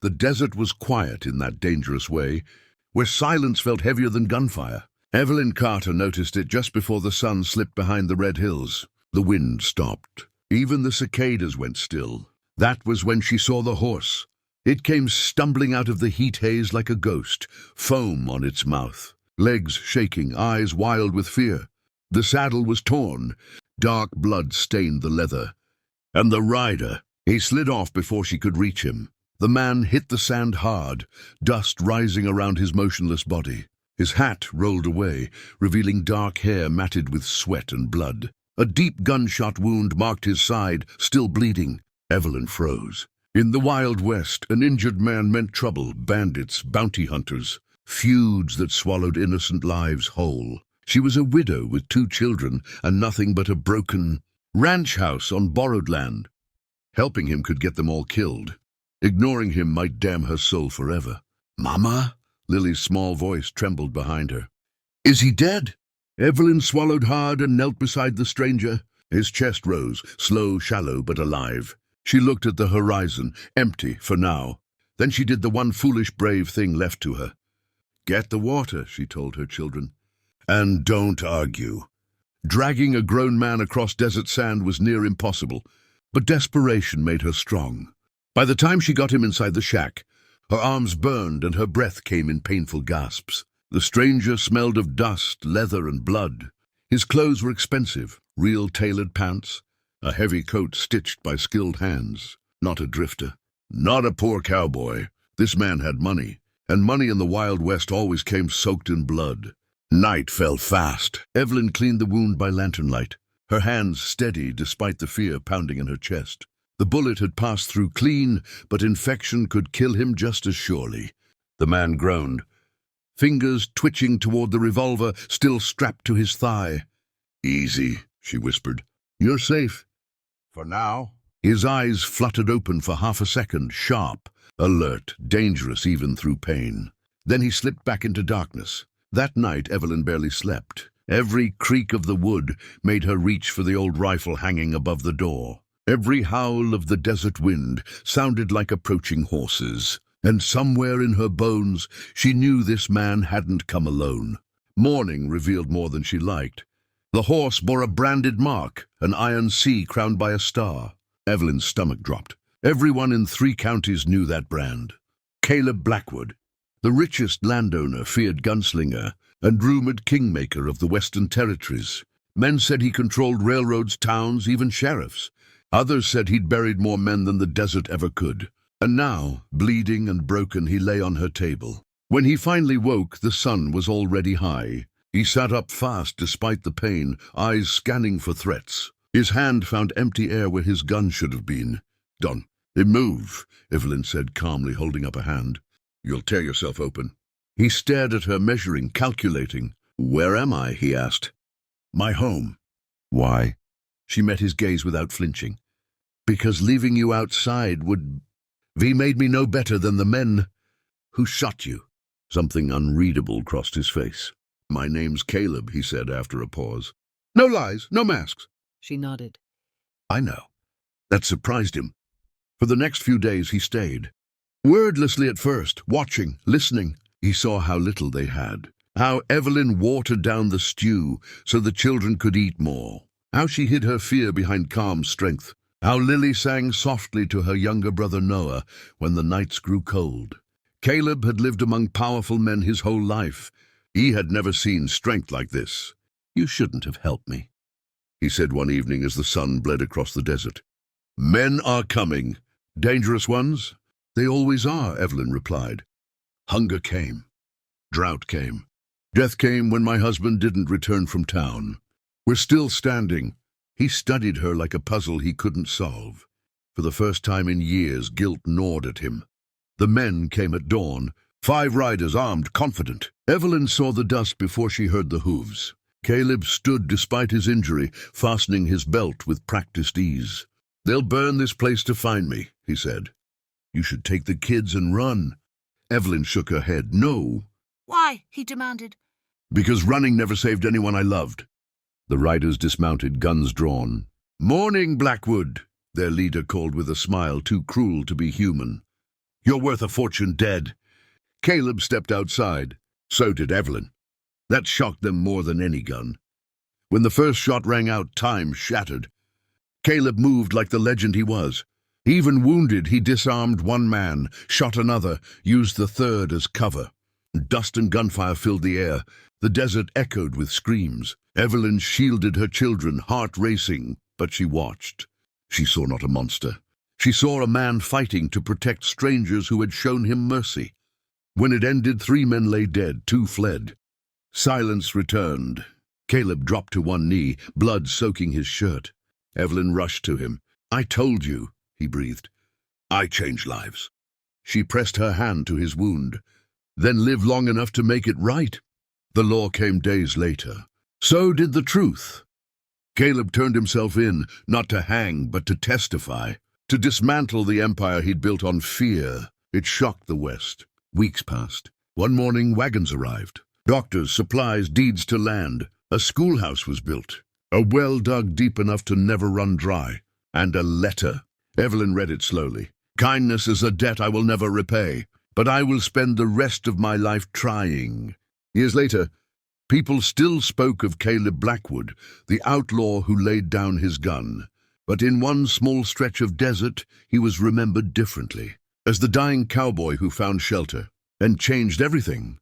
The desert was quiet in that dangerous way, where silence felt heavier than gunfire. Evelyn Carter noticed it just before the sun slipped behind the red hills. The wind stopped. Even the cicadas went still. That was when she saw the horse. It came stumbling out of the heat haze like a ghost, foam on its mouth, legs shaking, eyes wild with fear. The saddle was torn. Dark blood stained the leather. And the rider, he slid off before she could reach him. The man hit the sand hard, dust rising around his motionless body. His hat rolled away, revealing dark hair matted with sweat and blood. A deep gunshot wound marked his side, still bleeding. Evelyn froze. In the Wild West, an injured man meant trouble, bandits, bounty hunters, feuds that swallowed innocent lives whole. She was a widow with 2 children and nothing but a broken ranch house on borrowed land. Helping him could get them all killed. Ignoring him might damn her soul forever. "Mama?" Lily's small voice trembled behind her. "Is he dead?" Evelyn swallowed hard and knelt beside the stranger. His chest rose, slow, shallow, but alive. She looked at the horizon, empty for now. Then she did the one foolish, brave thing left to her. "Get the water," she told her children. "And don't argue." Dragging a grown man across desert sand was near impossible, but desperation made her strong. By the time she got him inside the shack, her arms burned and her breath came in painful gasps. The stranger smelled of dust, leather, and blood. His clothes were expensive, real tailored pants, a heavy coat stitched by skilled hands. Not a drifter, not a poor cowboy. This man had money, and money in the Wild West always came soaked in blood. Night fell fast. Evelyn cleaned the wound by lantern light, her hands steady despite the fear pounding in her chest. The bullet had passed through clean, but infection could kill him just as surely. The man groaned, fingers twitching toward the revolver still strapped to his thigh. "Easy," she whispered. "You're safe. For now." His eyes fluttered open for half a second, sharp, alert, dangerous even through pain. Then he slipped back into darkness. That night, Evelyn barely slept. Every creak of the wood made her reach for the old rifle hanging above the door. Every howl of the desert wind sounded like approaching horses. And somewhere in her bones, she knew this man hadn't come alone. Morning revealed more than she liked. The horse bore a branded mark, an iron C crowned by a star. Evelyn's stomach dropped. Everyone in 3 counties knew that brand. Caleb Blackwood, the richest landowner, feared gunslinger, and rumored kingmaker of the Western Territories. Men said he controlled railroads, towns, even sheriffs. Others said he'd buried more men than the desert ever could. And now, bleeding and broken, he lay on her table. When he finally woke, the sun was already high. He sat up fast despite the pain, eyes scanning for threats. His hand found empty air where his gun should have been. "Don't move," Evelyn said calmly, holding up a hand. "You'll tear yourself open." He stared at her, measuring, calculating. "Where am I?" he asked. "My home." "Why?" She met his gaze without flinching. "Because leaving you outside would... V made me no better than the men who shot you." Something unreadable crossed his face. "My name's Caleb," he said after a pause. "No lies, no masks." She nodded. "I know." That surprised him. For the next few days he stayed. Wordlessly at first, watching, listening. He saw how little they had. How Evelyn watered down the stew so the children could eat more. How she hid her fear behind calm strength. How Lily sang softly to her younger brother Noah when the nights grew cold. Caleb had lived among powerful men his whole life. He had never seen strength like this. "You shouldn't have helped me," he said one evening as the sun bled across the desert. "Men are coming." "Dangerous ones?" "They always are," Evelyn replied. "Hunger came. Drought came. Death came when my husband didn't return from town. We're still standing." He studied her like a puzzle he couldn't solve. For the first time in years, guilt gnawed at him. The men came at dawn, 5 riders armed, confident. Evelyn saw the dust before she heard the hooves. Caleb stood despite his injury, fastening his belt with practiced ease. "They'll burn this place to find me," he said. "You should take the kids and run." Evelyn shook her head. "No." "Why?" he demanded. "Because running never saved anyone I loved." The riders dismounted, guns drawn. "Morning, Blackwood," their leader called with a smile too cruel to be human. You're worth a fortune dead." Caleb stepped outside. So did Evelyn. That shocked them more than any gun. When the first shot rang out, time shattered. Caleb moved like the legend he was. Even wounded, he disarmed one man, shot another, used the third as cover. Dust and gunfire filled the air. The desert echoed with screams. Evelyn shielded her children, heart racing, but she watched. She saw not a monster. She saw a man fighting to protect strangers who had shown him mercy. When it ended, 3 men lay dead, 2 fled. Silence returned. Caleb dropped to one knee, blood soaking his shirt. Evelyn rushed to him. "I told you," he breathed. "I change lives." She pressed her hand to his wound. "Then live long enough to make it right." The law came days later. So did the truth. Caleb turned himself in, not to hang, but to testify, to dismantle the empire he'd built on fear. It shocked the West. Weeks passed. One morning, wagons arrived. Doctors, supplies, deeds to land. A schoolhouse was built. A well dug deep enough to never run dry. And a letter. Evelyn read it slowly. "Kindness is a debt I will never repay, but I will spend the rest of my life trying." Years later, people still spoke of Caleb Blackwood, the outlaw who laid down his gun. But in one small stretch of desert, he was remembered differently, as the dying cowboy who found shelter and changed everything.